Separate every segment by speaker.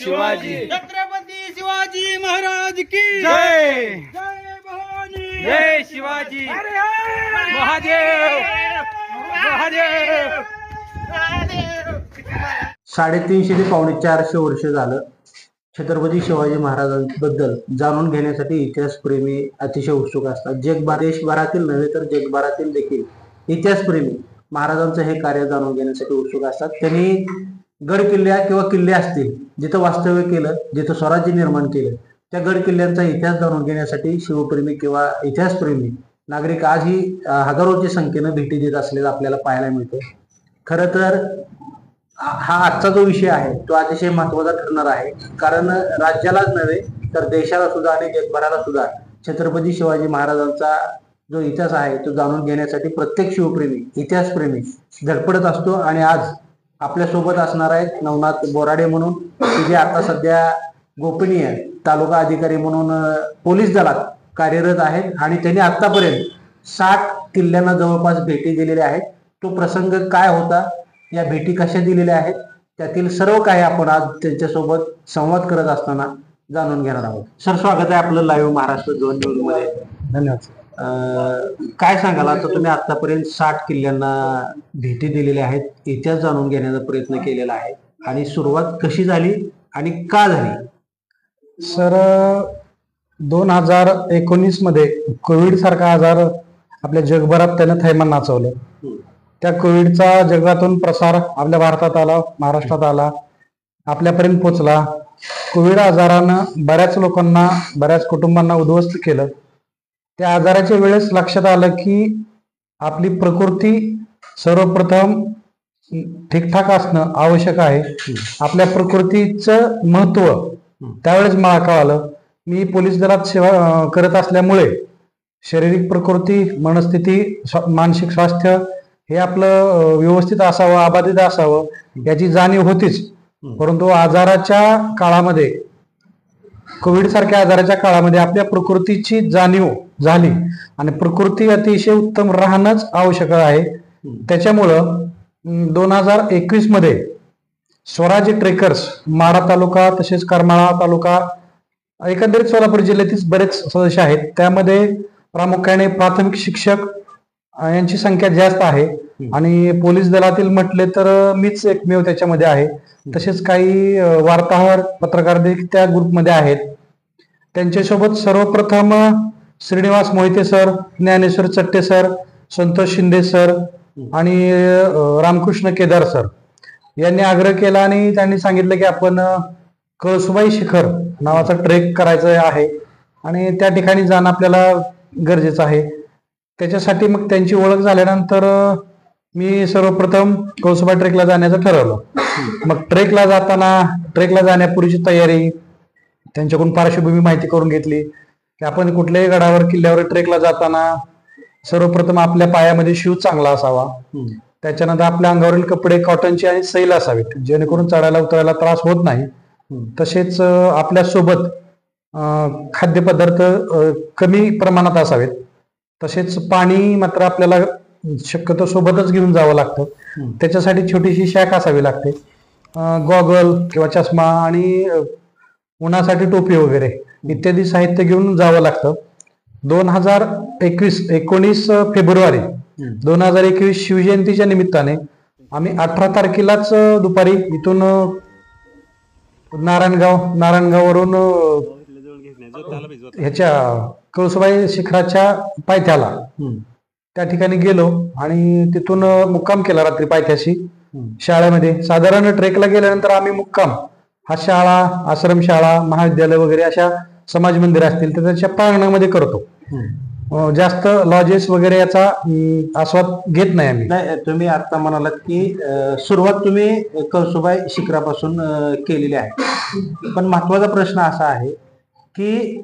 Speaker 1: शिवाजी.
Speaker 2: छत्रपती शिवाजी महाराज की
Speaker 1: जय.
Speaker 2: जय भवानी.
Speaker 1: जय शिवाजी महादेव. महादेव.
Speaker 3: 350 ते 450 वर्ष झालं छत्रपती शिवाजी महाराजांबद्दल जाणून घेण्यासाठी इतिहासप्रेमी अतिशय उत्सुक असतात. देशभरातील नव्हे तर जगभरातील देखील इतिहासप्रेमी महाराजांचं हे कार्य जाणून घेण्यासाठी उत्सुक असतात. त्यांनी गड किल्ल्या किंवा किल्ले असतील जिथं वास्तव्य केलं, जिथं स्वराज्य निर्माण केलं, त्या गड किल्ल्यांचा इतिहास जाणून घेण्यासाठी शिवप्रेमी किंवा इतिहासप्रेमी नागरिक आजही हजारोच्या संख्येनं भेटी देत असलेला आपल्याला पाहायला मिळतो. खरं तर हा आजचा जो विषय आहे तो अतिशय महत्वाचा ठरणार आहे, कारण राज्यालाच नव्हे तर देशाला सुद्धा आणि जगभराला सुद्धा छत्रपती शिवाजी महाराजांचा जो इतिहास आहे तो जाणून घेण्यासाठी प्रत्येक शिवप्रेमी इतिहासप्रेमी धडपडत असतो. आणि आज आपल्यासोबत असणार आहेत नवनाथ बोराडे म्हणून, की जे आता सध्या गोपनीय तालुका अधिकारी म्हणून पोलीस दलात कार्यरत आहेत आणि त्यांनी आतापर्यंत 60 किल्ल्यांना जवळपास भेटी दिलेल्या आहेत. तो प्रसंग काय होता, या भेटी कशा दिलेल्या आहेत, त्यातील सर्व काही आपण आज त्यांच्यासोबत संवाद करत असताना जाणून घेणार आहोत. सर, स्वागत आहे आपलं लाईव्ह महाराष्ट्र 2 न्यूज मध्ये.
Speaker 4: धन्यवाद.
Speaker 3: काय सांगाल, आता तुम्ही आतापर्यंत 60 किल्ल्यांना भेटी दिलेल्या आहेत, इतिहास जाणून घेण्याचा प्रयत्न केलेला आहे, आणि सुरुवात कशी झाली आणि का झाली?
Speaker 4: सर, 2019 मध्ये कोविड सारखा आजार आपल्या जगभरात त्यानं थैमान नाचवलं. त्या कोविडचा जगातून प्रसार आपल्या भारतात आला, महाराष्ट्रात आला, आपल्यापर्यंत पोचला. कोविड आजारानं बऱ्याच लोकांना, बऱ्याच कुटुंबांना उद्ध्वस्त केलं. त्या आजाराच्या वेळेस लक्षात आलं की आपली प्रकृती सर्वप्रथम ठीकठाक असणं आवश्यक आहे. आपल्या प्रकृतीचं महत्व त्यावेळेस मला कळालं. मी पोलीस दलात सेवा करत असल्यामुळे शारीरिक प्रकृती, मनस्थिती, मानसिक स्वास्थ्य हे आपलं व्यवस्थित असावं, अबाधित असावं याची जाणीव होतीच. परंतु आजाराच्या काळामध्ये, कोविड सारख्या आजाराच्या काळामध्ये आपल्या प्रकृतीची जाणीव झाली आणि प्रकृती अतिशय उत्तम राहणंच आवश्यक आहे. त्याच्यामुळं 2021 मध्ये स्वराज्य ट्रेकर्स माढा तालुका तसेच करमाळा तालुका, एकंदरीत सोलापूर जिल्ह्यातील बरेच सदस्य आहेत. त्यामध्ये प्रामुख्याने प्राथमिक शिक्षक यांची संख्या जास्त आहे आणि पोलीस दलातील म्हटले तर मीच एकमेव त्याच्यामध्ये आहे. तसेच काही वार्ताहर, पत्रकार देखील त्या ग्रुपमध्ये आहेत. त्यांच्यासोबत सर्वप्रथम Shrinivas Mohite sir, Dnyaneshwar Chatte sir, Santosh Shinde sir आणि रामकृष्ण केदार सर यांनी आग्रह केला आणि त्यांनी सांगितलं की आपण कळसुबाई शिखर नावाचा ट्रेक करायचा आहे आणि त्या ठिकाणी जाणं आपल्याला गरजेचं आहे. त्याच्यासाठी मग त्यांची ओळख झाल्यानंतर मी सर्वप्रथम कळसुबाई ट्रेकला जाण्याचं ठरवलं. मग ट्रेकला जाण्यापूर्वीची तयारी, त्यांच्याकडून पार्श्वभूमी माहिती करून घेतली की आपण कुठल्याही गडावर, किल्ल्यावर ट्रेकला जाताना सर्वप्रथम आपल्या पायामध्ये शूज चांगला असावा. त्याच्यानंतर आपल्या अंगावरील कपडे कॉटनचे आणि सैल असावेत, जेणेकरून चढायला उतरायला त्रास होत नाही. तसेच आपल्या सोबत खाद्यपदार्थ कमी प्रमाणात असावेत. तसेच पाणी मात्र आपल्याला शक्यतो सोबतच घेऊन जावं लागतं. त्याच्यासाठी छोटीशी शॅक असावी लागते. गॉगल किंवा चष्मा आणि उन्हासाठी टोपी वगैरे इत्यादी साहित्य घेऊन जावं लागतं. 19 फेब्रुवारी 2021 शिवजयंतीच्या निमित्ताने आम्ही 18 तारखेलाच दुपारी इथून नारायणगाववरून ह्याच्या कळसुबाई शिखराच्या पायथ्याला त्या ठिकाणी गेलो आणि तिथून मुक्काम केला रात्री पायथ्याशी शाळेमध्ये. साधारण ट्रेकला गेल्यानंतर आम्ही मुक्काम हा शाळा, आश्रमशाळा, महाविद्यालय वगैरे अशा समाज मंदिर असतील तर त्याच्या प्रांगणामध्ये करतो. जास्त लॉजेस वगैरे याचा आस्वाद घेत नाही आम्ही.
Speaker 3: नाही, तुम्ही आता म्हणालात की सुरुवात तुम्ही कळसुबाई शिखरापासून केलेली आहे, पण महत्वाचा प्रश्न असा आहे की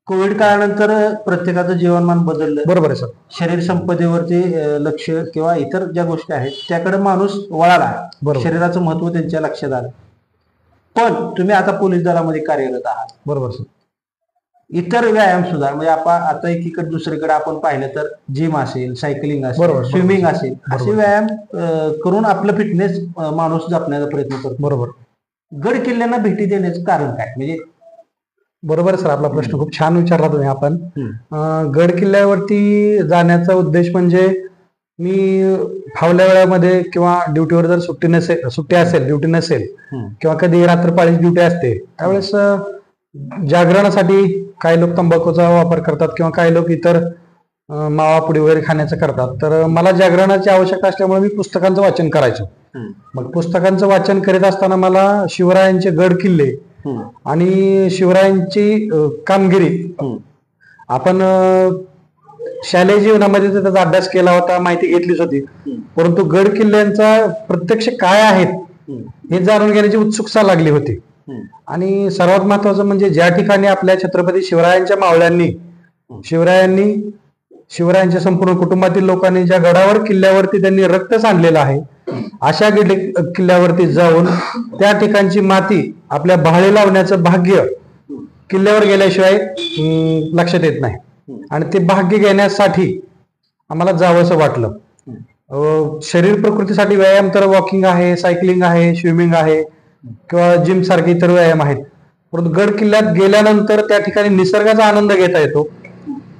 Speaker 3: कोविड काळानंतर प्रत्येकाचं जीवनमान बदललं.
Speaker 4: बरोबर आहे सर.
Speaker 3: शरीर संपदेवरती लक्ष किंवा इतर ज्या गोष्टी आहेत त्याकडे माणूस वळाला, शरीराचं महत्व त्यांच्या लक्षात आलं. पण तुम्ही आता पोलीस दलामध्ये कार्यरत आहात.
Speaker 4: बरोबर सर.
Speaker 3: इतर व्यायाम सुद्धा, म्हणजे आपण आता एकीकडे दुसरीकडे आपण पाहिलं तर जिम असेल, सायकलिंग असेल, स्विमिंग असेल, असे व्यायाम करून आपलं फिटनेस माणूस जपण्याचा प्रयत्न करतो.
Speaker 4: बरोबर.
Speaker 3: गड किल्ल्यांना भेटी देण्याचं कारण काय? म्हणजे
Speaker 4: बरोबर सर, आपला प्रश्न खूप छान विचारला तुम्ही. आपण गड किल्ल्यावरती जाण्याचा उद्देश म्हणजे मी फावल्या वेळामध्ये किंवा ड्युटीवर जर सुट्टी असेल, ड्युटी नसेल किंवा कधी रात्रपाळी ड्युटी असते, त्यावेळेस जागरणासाठी काही लोक तंबाखूचा वापर करतात किंवा काही लोक इतर मावापुडी वगैरे खाण्याचं करतात. तर मला जागरणाची आवश्यकता असल्यामुळे मी पुस्तकांचं वाचन करायचो. मग पुस्तकांचं वाचन करीत असताना मला शिवरायांचे गड किल्ले आणि शिवरायांची कामगिरी आपण शालेय जीवनामध्ये त्याचा अभ्यास केला होता, माहिती घेतलीच होती, परंतु गड किल्ल्यांचा प्रत्यक्ष काय आहेत हे जाणून घेण्याची उत्सुकता लागली होती. आणि सर्वात महत्वाचं म्हणजे ज्या ठिकाणी आपल्या छत्रपती शिवरायांच्या मावळ्यांनी शिवरायांच्या संपूर्ण कुटुंबातील लोकांनी ज्या गडावर किल्ल्यावरती त्यांनी रक्त सांडलेलं आहे, अशा किल्ल्यावरती जाऊन त्या ठिकाणची माती आपल्या बहाळी लावण्याचं भाग्य किल्ल्यावर गेल्याशिवाय लक्षात येत नाही. आणि ते भाग्य घेण्यासाठी आम्हाला जावंसं वाटलं. शरीर प्रकृतीसाठी व्यायाम तर वॉकिंग आहे, सायकलिंग आहे, स्विमिंग आहे किंवा जिम सारखे इतर व्यायाम आहेत, परंतु गड किल्ल्यात गेल्यानंतर त्या ठिकाणी निसर्गाचा आनंद घेता येतो.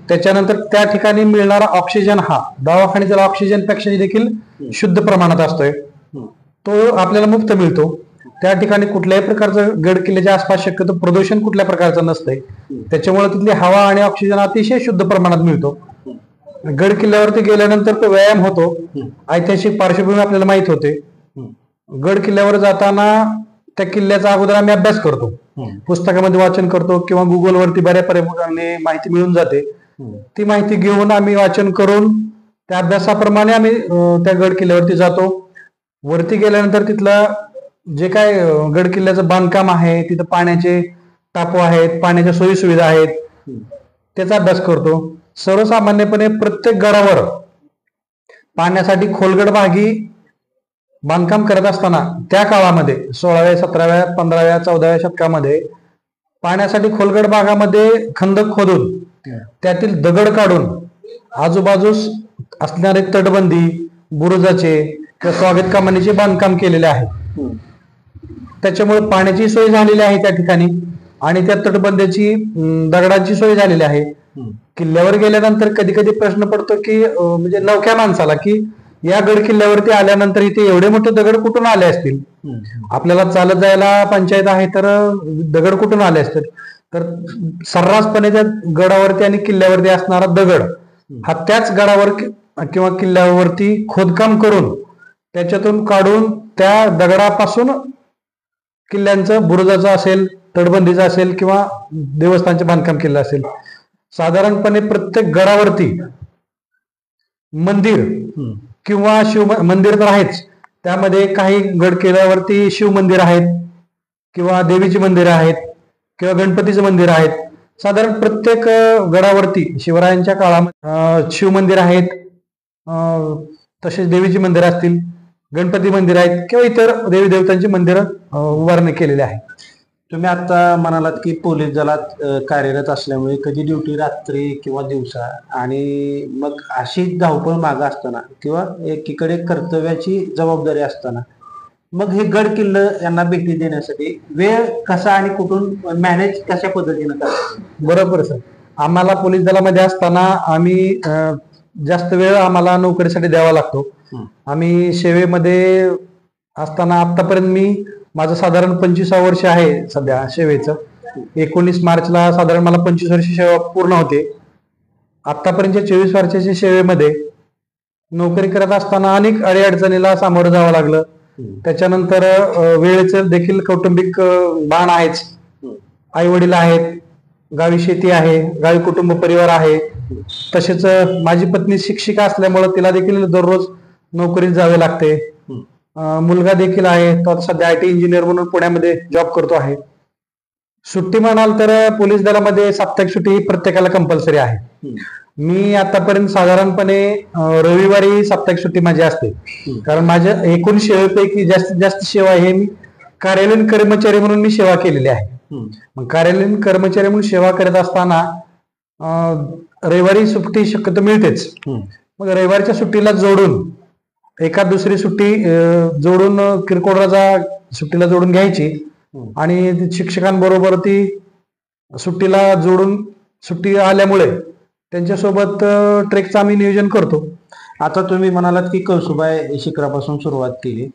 Speaker 4: त्याच्यानंतर त्या ठिकाणी मिळणारा ऑक्सिजन हा दवाखान्याच्या ऑक्सिजन पेक्षा देखील शुद्ध प्रमाणात असतोय, तो आपल्याला मुक्त मिळतो. त्या ठिकाणी कुठल्याही प्रकारचं गड किल्ल्याच्या आसपास शक्यतो प्रदूषण कुठल्या प्रकारचं नसतंय, त्याच्यामुळे तिथली हवा आणि ऑक्सिजन अतिशय शुद्ध प्रमाणात मिळतो. गड किल्ल्यावरती गेल्यानंतर तो व्यायाम होतो, ऐतिहासिक पार्श्वभूमी आपल्याला माहित होते. गड किल्ल्यावर जाताना त्या किल्ल्याचा अगोदर आम्ही अभ्यास करतो, पुस्तकामध्ये वाचन करतो किंवा गुगलवरती बऱ्या प्रकारे माहिती मिळून जाते. ती माहिती घेऊन आम्ही वाचन करून त्या अभ्यासाप्रमाणे आम्ही त्या गड किल्ल्यावरती जातो. वरती गेल्यानंतर तिथलं जे काय गड किल्ल्याचं बांधकाम आहे, तिथं पाण्याचे टापू आहेत, पाण्याच्या सोयी सुविधा आहेत, त्याचा अभ्यास करतो. सर्वसामान्यपणे प्रत्येक गडावर पाण्यासाठी खोलगड भागी बांधकाम करत असताना त्या काळामध्ये 16व्या, 17व्या, 15व्या, 14व्या शतकामध्ये पाण्यासाठी खोलगड भागामध्ये खंदक खोदून त्यातील दगड काढून आजूबाजूस असणारे तटबंदी, बुरुजाचे किंवा स्वागत कमानीचे बांधकाम केलेले आहे. त्याच्यामुळे पाण्याची सोय झालेली आहे त्या ठिकाणी आणि त्या तटबंदीची दगडांची सोय झालेली आहे. किल्ल्यावर गेल्यानंतर कधी कधी प्रश्न पडतो की म्हणजे नवख्या माणसाला की या गड किल्ल्यावरती आल्यानंतर इथे एवढे मोठे दगड कुठून आले असतील, आपल्याला चालत जायला पंचायत आहे तर दगड कुठून आले असतील. तर सर्रासपणे त्या गडावरती आणि किल्ल्यावरती असणारा दगड हा त्याच गडावर किंवा किल्ल्यावरती खोदकाम करून त्याच्यातून काढून त्या दगडापासून किल्ल्यांचं बुरुजाचं असेल, तटबंदीचं असेल किंवा देवस्थानचे बांधकाम केलं असेल. साधारणपणे प्रत्येक गडावरती मंदिर किंवा शिव मंदिर तर आहेच, त्यामध्ये काही गड किल्ल्यावरती शिव मंदिर आहेत किंवा देवीची मंदिरं आहेत किंवा गणपतीचं मंदिर आहेत. साधारण प्रत्येक गडावरती शिवरायांच्या काळामध्ये शिव मंदिर आहेत, तसेच देवीची मंदिरं असतील, गणपती मंदिर आहेत किंवा इतर देवी देवतांची मंदिरं उभारणी केलेली आहे.
Speaker 3: तुम्ही आता म्हणालात की पोलीस दलात कार्यरत असल्यामुळे कधी ड्युटी रात्री किंवा दिवसा, आणि मग अशी धावपळ मागं असताना किंवा एकीकडे कर्तव्याची जबाबदारी असताना मग हे गड किल्ले यांना भेटी देण्यासाठी वेळ कसा आणि कुठून मॅनेज कशा पद्धतीनं करतात?
Speaker 4: बरोबर सर, आम्हाला पोलीस दलामध्ये असताना आम्ही जास्त वेळ आम्हाला नोकरीसाठी द्यावा लागतो. आम्ही सेवेमध्ये असताना आतापर्यंत माझं साधारण 25 वर्ष आहे सध्या सेवेचं. 19 मार्चला साधारण मला 25 वर्ष सेवा पूर्ण होते. आतापर्यंतच्या 24 वर्षाच्या सेवेमध्ये नोकरी करत असताना अनेक अडीअडचणीला सामोरं जावं लागलं. त्याच्यानंतर वेळेचं देखील कौटुंबिक बाण आहेच. आई वडील आहेत, गावी शेती आहे, गावी कुटुंब परिवार आहे. तसेच माझी पत्नी शिक्षिका असल्यामुळे तिला देखील दररोज नोकरीत जावे लागते. मुलगा देखील आहे, तो आता सध्या IT इंजिनियर म्हणून पुण्यामध्ये जॉब करतो आहे. सुट्टी म्हणाल तर पोलीस दलामध्ये साप्ताहिक सुट्टी ही प्रत्येकाला कंपल्सरी आहे. मी आतापर्यंत साधारणपणे रविवारी साप्ताहिक सुट्टी माझी असते, कारण माझ्या एकूण सेवेपैकी जास्तीत जास्त सेवा हे मी कार्यालयीन कर्मचारी म्हणून मी सेवा केलेली आहे. मग कार्यालयीन कर्मचारी म्हणून सेवा करत असताना रविवारी सुट्टी शक्यतो मिळतेच. मग रविवारच्या सुट्टीला जोडून एखाद दुसरी सुट्टी जोडून किरकोळ रजा सुट्टीला जोडून घ्यायची आणि शिक्षकांबरोबर ती सुट्टीला जोडून सुट्टी आल्यामुळे त्यांच्यासोबत ट्रेकचं आम्ही नियोजन करतो.
Speaker 3: आता तुम्ही म्हणालात की कळसुबाई शिखरापासून सुरुवात केली.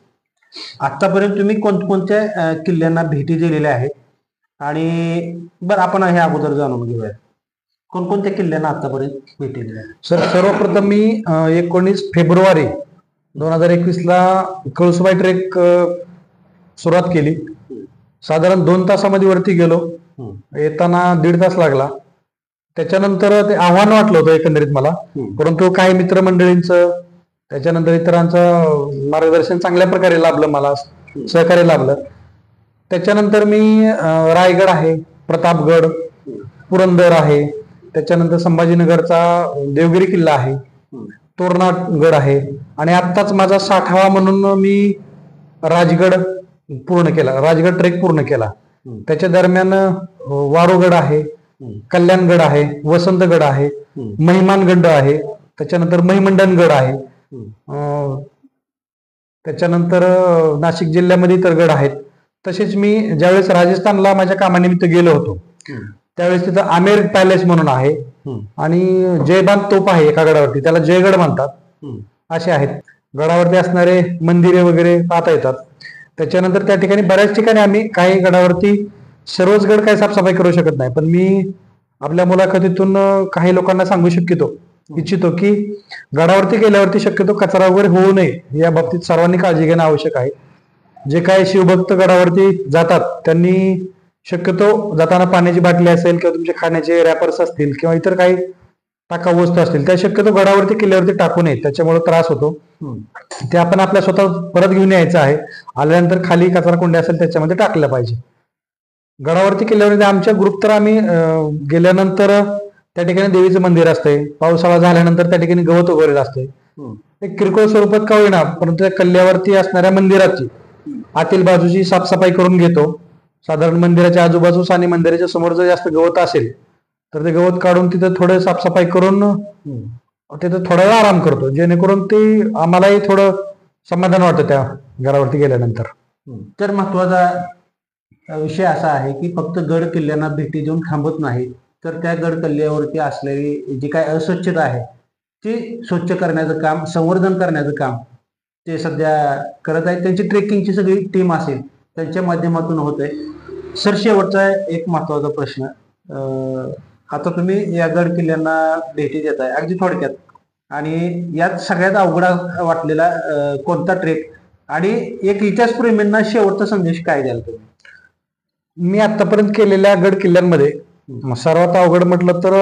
Speaker 3: आतापर्यंत तुम्ही कोणत्या किल्ल्यांना भेटी दिलेल्या आहेत आणि बरं आपण हे अगोदर जाणून घेऊया कोणकोणत्या किल्ल्यांना आतापर्यंत भेटी दिल्या?
Speaker 4: सर, सर्वप्रथम मी 19 फेब्रुवारी 2021 ला कळसुबाई ट्रेक सुरुवात केली. साधारण 2 तासामध्ये वरती गेलो. येताना 1.5 तास लागला. त्याच्यानंतर ते आव्हान वाटलं होतं एकंदरीत मला, परंतु काही मित्रमंडळींचं त्याच्यानंतर इतरांचं मार्गदर्शन चांगल्या प्रकारे लाभलं, मला सहकार्य लाभलं. त्याच्यानंतर मी रायगड आहे, प्रतापगड, पुरंदर आहे, त्याच्यानंतर संभाजीनगरचा देवगिरी किल्ला आहे, तोरणा गड आहे आणि आत्ताच माझा 60वा म्हणून मी राजगड पूर्ण केला, राजगड ट्रेक पूर्ण केला. त्याच्या दरम्यान वारुगड आहे, कल्याणगड आहे, वसंतगड आहे, महिमानगड आहे, त्याच्यानंतर महिमंडनगड आहे, त्याच्यानंतर नाशिक जिल्ह्यामध्ये इतर गड आहेत. तसेच मी ज्यावेळेस राजस्थानला माझ्या कामानिमित्त गेलो होतो त्यावेळेस तिथं आमेर पॅलेस म्हणून आहे आणि जयबान तोप आहे एका गडावरती, त्याला जयगड म्हणतात. असे आहेत गडावरती असणारे मंदिरे वगैरे पाहता येतात. त्याच्यानंतर त्या ठिकाणी बऱ्याच ठिकाणी आम्ही काही गडावरती सर्वच गड काही साफसफाई करू शकत नाही, पण मी आपल्या मुलाखतीतून काही लोकांना सांगू इच्छितो की गडावरती गेल्यावरती शक्यतो कचरा वगैरे होऊ नये या बाबतीत सर्वांनी काळजी घेणं आवश्यक आहे. जे काही शिवभक्त गडावरती जातात त्यांनी शक्यतो जाताना पाण्याची बाटली असेल किंवा तुमचे खाण्याचे रॅपर्स असतील किंवा इतर काही टाकाऊ वस्तू असतील त्या शक्यतो गडावरती किल्ल्यावरती टाकू नये, त्याच्यामुळे त्रास होतो. ते आपण आपल्या स्वतः परत घेऊन यायचं आहे. आल्यानंतर खाली कचरा कुंडी असेल त्याच्यामध्ये टाकलं पाहिजे. गडावरती किल्ल्यावरती आमच्या ग्रुप तर आम्ही गेल्यानंतर त्या ठिकाणी देवीचं मंदिर असते, पावसाळा झाल्यानंतर त्या ठिकाणी गवत उगवलेलं असते. एक किरकोळ स्वरूपात का होईना परंतु त्या किल्ल्यावरती असणाऱ्या मंदिराची आतील बाजूची साफसफाई करून घेतो. साधारण मंदिराच्या आजूबाजूस आणि मंदिराच्या समोर जर जास्त गवत असेल तर ते गवत काढून तिथं थोडं साफसफाई करून तिथं थोडा वेळ आराम करतो, जेणेकरून ते आम्हालाही थोडं समाधान वाटतं त्या गडावरती गेल्यानंतर.
Speaker 3: तर महत्वाचा विषय असा आहे की फक्त गड किल्ल्यांना भेटी देऊन थांबत नाही, तर त्या गड किल्ल्यावरती असलेली जी काय अस्वच्छता आहे ती स्वच्छ करण्याचं काम, संवर्धन करण्याचं काम ते सध्या करत आहेत. त्यांची ट्रेकिंगची सगळी टीम असेल त्यांच्या माध्यमातून होत आहे. सर, शेवटचा एक महत्वाचा प्रश्न, आता तुम्ही या गड किल्ल्यांना भेटी देताय अगदी थोडक्यात, आणि यात सगळ्यात अवघड वाटलेला कोणता ट्रेक आणि एक इतिहासप्रेमींना शेवटचा संदेश काय द्याल तुम्ही?
Speaker 4: मी आतापर्यंत केलेल्या गड किल्ल्यांमध्ये सर्वात अवघड म्हटलं तर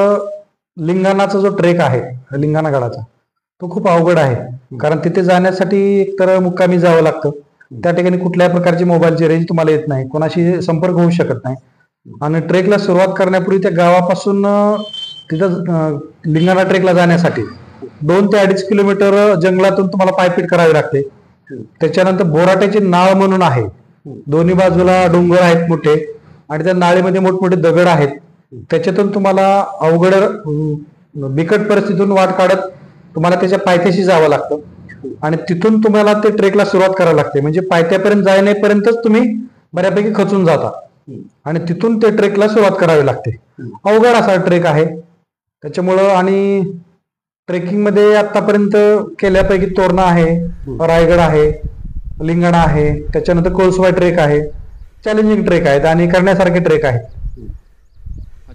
Speaker 4: लिंगाणाचा जो ट्रेक आहे, लिंगाणा गडाचा, तो खूप अवघड आहे. कारण तिथे जाण्यासाठी एकतर मुक्कामी जावं लागतं. त्या ठिकाणी कुठल्याही प्रकारची मोबाईलची रेंज तुम्हाला येत नाही, कोणाशी संपर्क होऊ शकत नाही. आणि ट्रेकला सुरुवात करण्यापूर्वी त्या गावापासून तिथं लिंगाणा ट्रेकला जाण्यासाठी 2 ते 2.5 किलोमीटर जंगलातून तुम्हाला पायपीट करावी लागते. त्याच्यानंतर बोराट्याची नाळ म्हणून आहे, दोन्ही बाजूला डोंगर आहेत मोठे आणि त्या नाळीमध्ये मोठमोठे दगड आहेत. त्याच्यातून तुम्हाला अवघड बिकट परिस्थितीतून वाट काढत तुम्हाला त्याच्या पायथ्याशी जावं लागतं आणि तिथून तुम्हाला ते ट्रेकला सुरुवात करावी लागते. म्हणजे पायथ्यापर्यंत जाण्यापर्यंतच तुम्ही बऱ्यापैकी खचून जाता आणि तिथून ते ट्रेकला सुरुवात करावी लागते. अवघड असा ट्रेक आहे त्याच्यामुळं. आणि ट्रेकिंग मध्ये आतापर्यंत केल्यापैकी तोरणा आहे, रायगड आहे, लिंगाणा आहे, त्याच्यानंतर कळसुबाई ट्रेक आहे. चॅलेंजिंग ट्रेक आहेत आणि करण्यासारखे ट्रेक आहेत.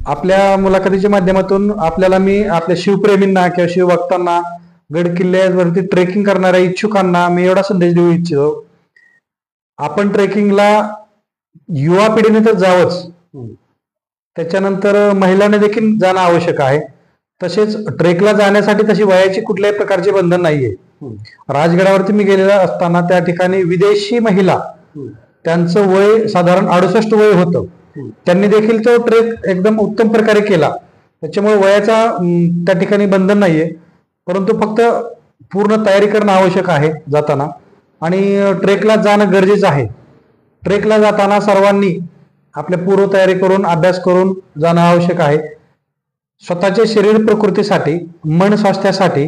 Speaker 4: आपल्या मुलाखतीच्या माध्यमातून आपल्याला मी आपल्या शिवप्रेमींना किंवा शिवभक्तांना, गड किल्ल्यावरती ट्रेकिंग करणाऱ्या इच्छुकांना मी एवढा संदेश देऊ इच्छितो, आपण ट्रेकिंगला युवा पिढीने तर जावंच, त्याच्यानंतर महिलांनी देखील जाणं आवश्यक आहे. तसेच ट्रेकला जाण्यासाठी तशी वयाची कुठल्याही प्रकारचे बंधन नाहीये. राजगडावरती मी गेलेला असताना त्या ठिकाणी विदेशी महिला, त्यांचं वय साधारण 68 वय होतं, त्यांनी देखील तो ट्रेक एकदम उत्तम प्रकारे केला. त्याच्यामुळे वयाचा त्या ठिकाणी बंधन नाहीये, परंतु फक्त पूर्ण तयारी करणं आवश्यक आहे जाताना आणि ट्रेकला जाणं गरजेचं आहे. ट्रेकला जाताना सर्वांनी आपल्या पूर्व तयारी करून अभ्यास करून जाणं आवश्यक आहे. स्वतःच्या शरीर प्रकृतीसाठी, मन स्वास्थ्यासाठी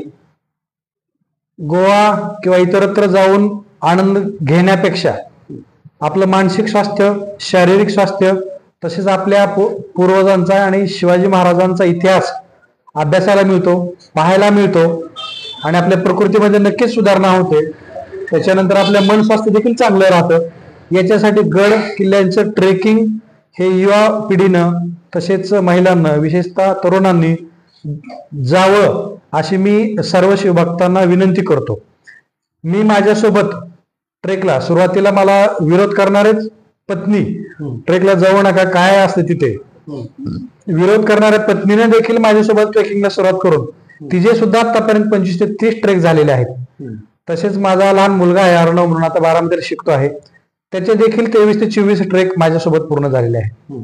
Speaker 4: गोवा किंवा इतरत्र जाऊन आनंद घेण्यापेक्षा आपलं मानसिक स्वास्थ्य, शारीरिक स्वास्थ्य, तसेच आपल्या पूर्वजांचा आणि शिवाजी महाराजांचा इतिहास अभ्यासाला मिळतो, पाहायला मिळतो आणि आपल्या प्रकृतीमध्ये नक्कीच सुधारणा होते. त्याच्यानंतर आपल्या मन स्वास्थ्य देखील चांगलं राहतं. याच्यासाठी गड किल्ल्यांचं ट्रेकिंग हे युवा पिढीनं तसेच महिलांना, विशेषतः तरुणांनी जावं अशी मी सर्व शिवभक्तांना विनंती करतो. मी माझ्यासोबत ट्रेकला सुरुवातीला मला विरोध करणारेच पत्नी ट्रेकला जाऊ नका काय असते तिथे विरोध करणाऱ्या पत्नीने देखील माझ्यासोबत ट्रेकिंगला सुरुवात करून तिचे सुद्धा आतापर्यंत 25 ते 30 ट्रेक झालेले आहेत. तसेच माझा लहान मुलगा आहे अर्णव म्हणून, आता 12मध्ये शिकतो आहे, त्याचे देखील 23 ते 24 ट्रेक माझ्यासोबत पूर्ण झालेले आहे.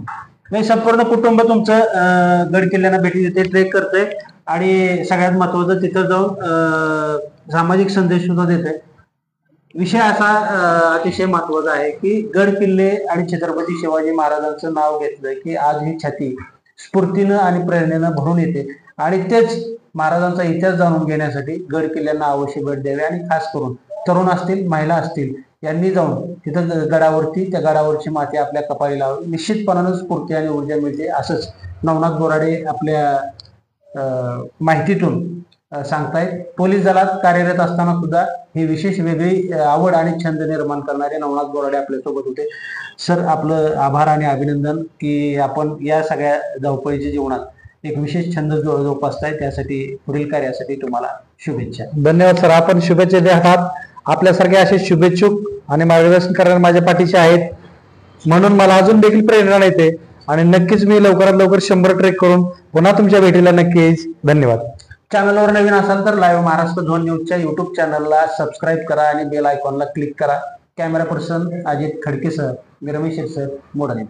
Speaker 3: नाही, संपूर्ण कुटुंब तुमचं गड किल्ल्यांना भेटी देते, ट्रेक करते आणि सगळ्यात महत्वाचं तिथं जाऊन सामाजिक संदेश सुद्धा देते. विषय असा अतिशय महत्वाचा आहे की गड किल्ले आणि छत्रपती शिवाजी महाराजांचं नाव घेतलं की आज ही छाती स्फूर्तीनं आणि प्रेरणेनं भरून येते आणि तेच महाराजांचा इतिहास जाणून घेण्यासाठी गड किल्ल्यांना अवश्य भेट द्यावी आणि खास करून तरुण असतील, महिला असतील, यांनी जाऊन तिथं गडावरती त्या गडावरची माती आपल्या कपाळी लावून निश्चितपणानं स्फूर्ती आणि ऊर्जा मिळते. असंच नवनाथ बोराडे आपल्या माहितीतून सांगतायत. पोलीस दलात कार्यरत असताना सुद्धा ही विशेष वेगळी आवड आणि छंद निर्माण करणारे नवनाथ बोराडे आपल्यासोबत होते. सर, आपलं आभार आणि अभिनंदन की आपण या सगळ्या धावपळीच्या जीवनात एक विशेष छंद जोपासताय. त्यासाठी पुढील कार्यासाठी तुम्हाला शुभेच्छा.
Speaker 4: धन्यवाद सर. आपण शुभेच्छा देतात. आपल्यासारखे असे शुभेच्छुक आणि मार्गदर्शन करणारे माझ्या पाठीचे आहेत म्हणून मला अजून देखील प्रेरणा मिळते आणि नक्कीच मी लवकरात लवकर 100 ट्रेक करून पुन्हा तुमच्या भेटीला नक्की येईच. धन्यवाद.
Speaker 3: चॅनलवर नवीन असाल तर लाईव्ह महाराष्ट्र झोन न्यूजच्या युट्यूब चॅनलला सबस्क्राईब करा आणि बेल आयकॉनला क्लिक करा. कॅमेरा पर्सन अजित खडकेसह मी रमेश सर मोडणे.